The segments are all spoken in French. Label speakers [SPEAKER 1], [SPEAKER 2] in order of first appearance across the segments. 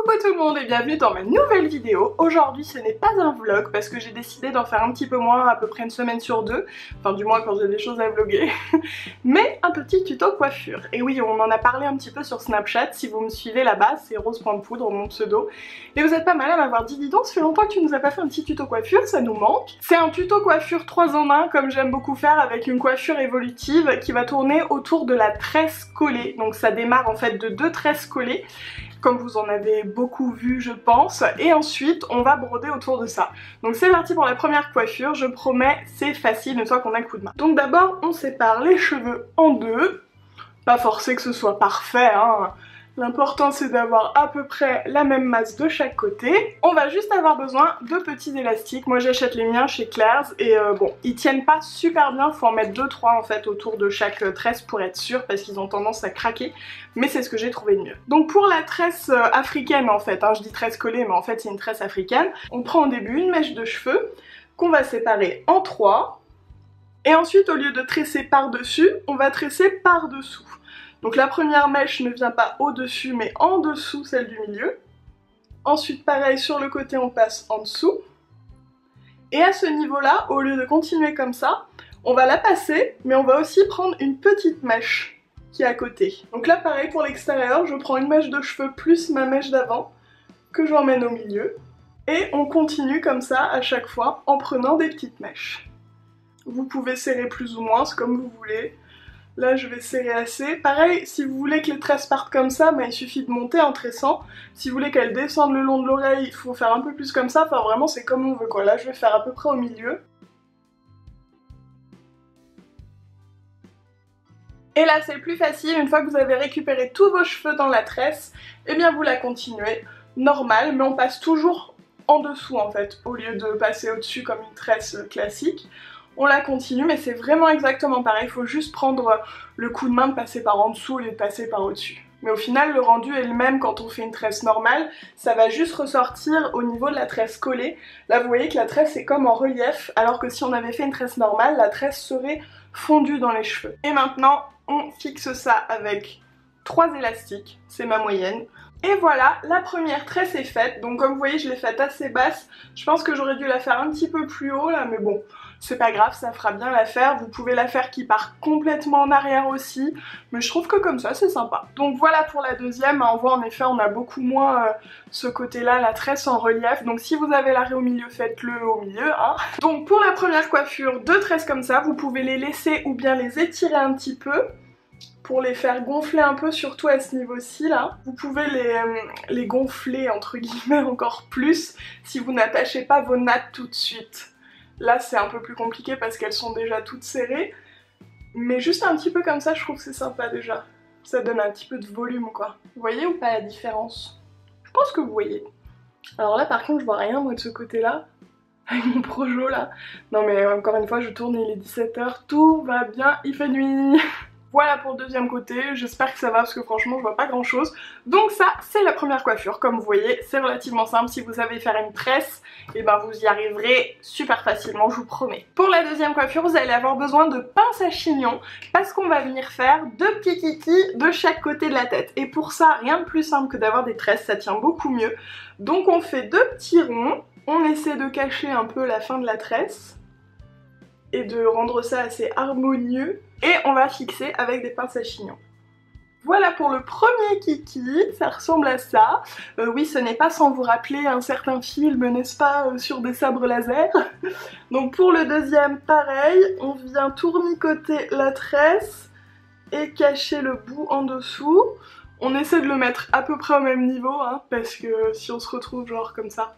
[SPEAKER 1] Coucou tout le monde et bienvenue dans ma nouvelle vidéo. Aujourd'hui ce n'est pas un vlog parce que j'ai décidé d'en faire un petit peu moins, à peu près une semaine sur deux. Enfin du moins quand j'ai des choses à vlogger. Mais un petit tuto coiffure. Et oui, on en a parlé un petit peu sur Snapchat. Si vous me suivez là-bas, c'est Rose.poudre mon pseudo. Et vous êtes pas mal à m'avoir dit, dis donc, ça fait longtemps que tu nous as pas fait un petit tuto coiffure, ça nous manque. C'est un tuto coiffure 3 en 1 comme j'aime beaucoup faire, avec une coiffure évolutive qui va tourner autour de la tresse collée. Donc ça démarre en fait de 2 tresses collées, comme vous en avez beaucoup vu je pense, et ensuite on va broder autour de ça. Donc c'est parti pour la première coiffure, je promets c'est facile une fois qu'on a le coup de main. Donc d'abord on sépare les cheveux en deux, pas forcé que ce soit parfait hein. L'important c'est d'avoir à peu près la même masse de chaque côté. On va juste avoir besoin de petits élastiques. Moi j'achète les miens chez Claire's et bon, ils tiennent pas super bien, faut en mettre 2-3 en fait autour de chaque tresse pour être sûr parce qu'ils ont tendance à craquer. Mais c'est ce que j'ai trouvé de mieux. Donc pour la tresse africaine en fait, hein, je dis tresse collée mais en fait c'est une tresse africaine. On prend au début une mèche de cheveux qu'on va séparer en 3. Et ensuite au lieu de tresser par-dessus, on va tresser par-dessous. Donc la première mèche ne vient pas au-dessus mais en dessous celle du milieu. Ensuite pareil sur le côté on passe en dessous. Et à ce niveau-là, au lieu de continuer comme ça, on va la passer mais on va aussi prendre une petite mèche qui est à côté. Donc là pareil pour l'extérieur, je prends une mèche de cheveux plus ma mèche d'avant que j'emmène au milieu. Et on continue comme ça à chaque fois en prenant des petites mèches. Vous pouvez serrer plus ou moins, c'est comme vous voulez. Là je vais serrer assez. Pareil, si vous voulez que les tresses partent comme ça, bah, il suffit de monter en tressant. Si vous voulez qu'elles descendent le long de l'oreille, il faut faire un peu plus comme ça. Enfin vraiment c'est comme on veut quoi. Là je vais faire à peu près au milieu. Et là c'est plus facile, une fois que vous avez récupéré tous vos cheveux dans la tresse, et bien vous la continuez normal, mais on passe toujours en dessous en fait, au lieu de passer au-dessus comme une tresse classique. On la continue mais c'est vraiment exactement pareil, il faut juste prendre le coup de main de passer par en dessous au lieu de passer par au-dessus. Mais au final le rendu est le même quand on fait une tresse normale, ça va juste ressortir au niveau de la tresse collée. Là vous voyez que la tresse est comme en relief, alors que si on avait fait une tresse normale, la tresse serait fondue dans les cheveux. Et maintenant on fixe ça avec 3 élastiques, c'est ma moyenne. Et voilà, la première tresse est faite, donc comme vous voyez je l'ai faite assez basse, je pense que j'aurais dû la faire un petit peu plus haut là, mais bon, c'est pas grave, ça fera bien l'affaire. Vous pouvez la faire qui part complètement en arrière aussi, mais je trouve que comme ça c'est sympa. Donc voilà pour la deuxième, on voit en effet on a beaucoup moins ce côté là, la tresse en relief, donc si vous avez l'arrêt au milieu, faites-le au milieu hein. Donc pour la première coiffure, 2 tresses comme ça, vous pouvez les laisser ou bien les étirer un petit peu, pour les faire gonfler un peu, surtout à ce niveau-ci là. Vous pouvez les gonfler entre guillemets encore plus si vous n'attachez pas vos nattes tout de suite. Là c'est un peu plus compliqué parce qu'elles sont déjà toutes serrées, mais juste un petit peu comme ça je trouve que c'est sympa déjà. Ça donne un petit peu de volume quoi. Vous voyez ou pas la différence? Je pense que vous voyez. Alors là par contre je vois rien moi de ce côté là, avec mon projo là. Non mais encore une fois je tourne, il est 17 h, tout va bien, il fait nuit. Voilà pour le deuxième côté, j'espère que ça va parce que franchement je vois pas grand chose. Donc ça c'est la première coiffure, comme vous voyez c'est relativement simple, si vous savez faire une tresse, et ben vous y arriverez super facilement je vous promets. Pour la deuxième coiffure vous allez avoir besoin de pinces à chignon, parce qu'on va venir faire 2 petits kikis de chaque côté de la tête. Et pour ça rien de plus simple que d'avoir des tresses, ça tient beaucoup mieux. Donc on fait 2 petits ronds, on essaie de cacher un peu la fin de la tresse et de rendre ça assez harmonieux, et on va fixer avec des pinces à chignon. Voilà pour le premier kiki, ça ressemble à ça. Oui, ce n'est pas sans vous rappeler un certain film, n'est-ce pas, sur des sabres laser. Donc pour le deuxième, pareil, on vient tournicoter la tresse et cacher le bout en dessous. On essaie de le mettre à peu près au même niveau, hein, parce que si on se retrouve genre comme ça,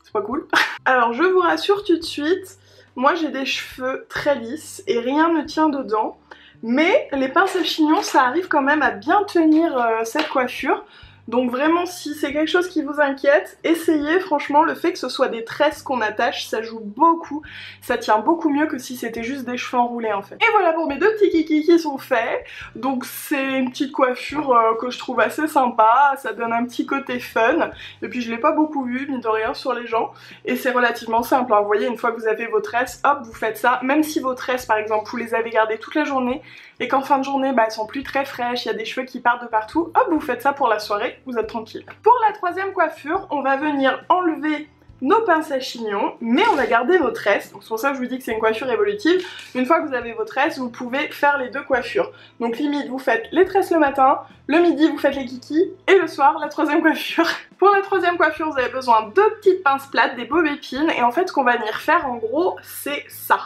[SPEAKER 1] c'est pas cool. Alors je vous rassure tout de suite, moi j'ai des cheveux très lisses et rien ne tient dedans, mais les pinces à chignon ça arrive quand même à bien tenir cette coiffure. Donc vraiment si c'est quelque chose qui vous inquiète, essayez, franchement le fait que ce soit des tresses qu'on attache ça joue beaucoup, ça tient beaucoup mieux que si c'était juste des cheveux enroulés en fait. Et voilà pour mes 2 petits kikis qui sont faits, donc c'est une petite coiffure que je trouve assez sympa, ça donne un petit côté fun, et puis je l'ai pas beaucoup vu mine de rien sur les gens, et c'est relativement simple hein. Vous voyez une fois que vous avez vos tresses, hop vous faites ça, même si vos tresses par exemple vous les avez gardées toute la journée, et qu'en fin de journée bah, elles sont plus très fraîches, il y a des cheveux qui partent de partout, hop vous faites ça pour la soirée, changez, vous êtes tranquille. Pour la troisième coiffure, on va venir enlever nos pinces à chignon, mais on va garder nos tresses. Donc c'est pour ça que je vous dis que c'est une coiffure évolutive. Une fois que vous avez vos tresses, vous pouvez faire les deux coiffures. Donc limite, vous faites les tresses le matin, le midi, vous faites les kikis, et le soir, la troisième coiffure. Pour la troisième coiffure, vous avez besoin de petites pinces plates, des bobs épines, et en fait, ce qu'on va venir faire, en gros, c'est ça.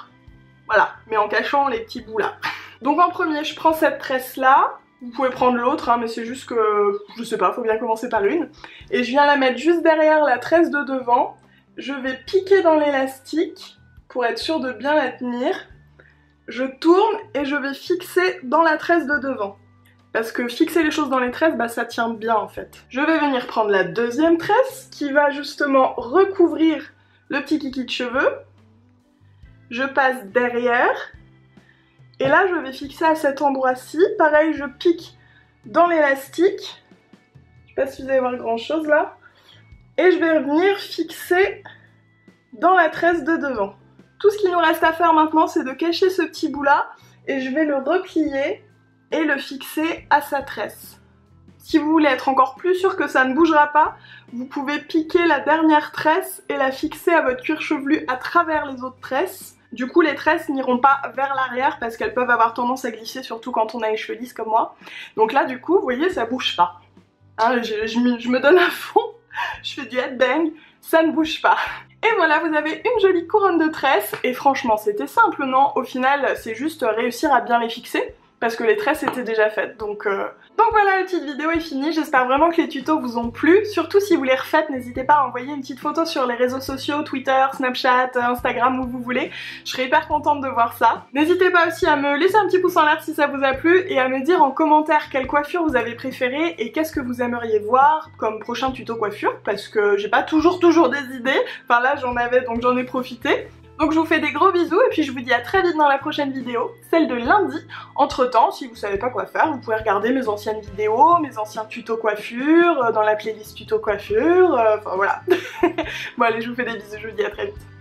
[SPEAKER 1] Voilà, mais en cachant les petits bouts là. Donc en premier, je prends cette tresse-là. Vous pouvez prendre l'autre, hein, mais c'est juste que, je sais pas, faut bien commencer par une. Et je viens la mettre juste derrière la tresse de devant. Je vais piquer dans l'élastique pour être sûre de bien la tenir. Je tourne et je vais fixer dans la tresse de devant. Parce que fixer les choses dans les tresses, bah ça tient bien en fait. Je vais venir prendre la deuxième tresse qui va justement recouvrir le petit kiki de cheveux. Je passe derrière. Et là je vais fixer à cet endroit-ci. Pareil, je pique dans l'élastique. Je sais pas si vous allez voir grand chose là. Et je vais venir fixer dans la tresse de devant. Tout ce qu'il nous reste à faire maintenant, c'est de cacher ce petit bout là et je vais le replier et le fixer à sa tresse. Si vous voulez être encore plus sûr que ça ne bougera pas, vous pouvez piquer la dernière tresse et la fixer à votre cuir chevelu à travers les autres tresses. Du coup, les tresses n'iront pas vers l'arrière parce qu'elles peuvent avoir tendance à glisser, surtout quand on a les cheveux lisses comme moi. Donc là, du coup, vous voyez, ça bouge pas. Hein, je me donne à fond. Je fais du headbang, ça ne bouge pas. Et voilà, vous avez une jolie couronne de tresses. Et franchement, c'était simple, non? Au final, c'est juste réussir à bien les fixer. Parce que les tresses étaient déjà faites. Donc voilà, la petite vidéo est finie. J'espère vraiment que les tutos vous ont plu. Surtout si vous les refaites, n'hésitez pas à envoyer une petite photo sur les réseaux sociaux, Twitter, Snapchat, Instagram, où vous voulez. Je serais hyper contente de voir ça. N'hésitez pas aussi à me laisser un petit pouce en l'air si ça vous a plu et à me dire en commentaire quelle coiffure vous avez préférée et qu'est-ce que vous aimeriez voir comme prochain tuto coiffure, parce que j'ai pas toujours des idées. Enfin là j'en avais, donc j'en ai profité. Donc je vous fais des gros bisous et puis je vous dis à très vite dans la prochaine vidéo, celle de lundi. Entre temps, si vous savez pas quoi faire, vous pouvez regarder mes anciennes vidéos, mes anciens tutos coiffure, dans la playlist tuto coiffure, enfin voilà. Bon allez, je vous fais des bisous, je vous dis à très vite.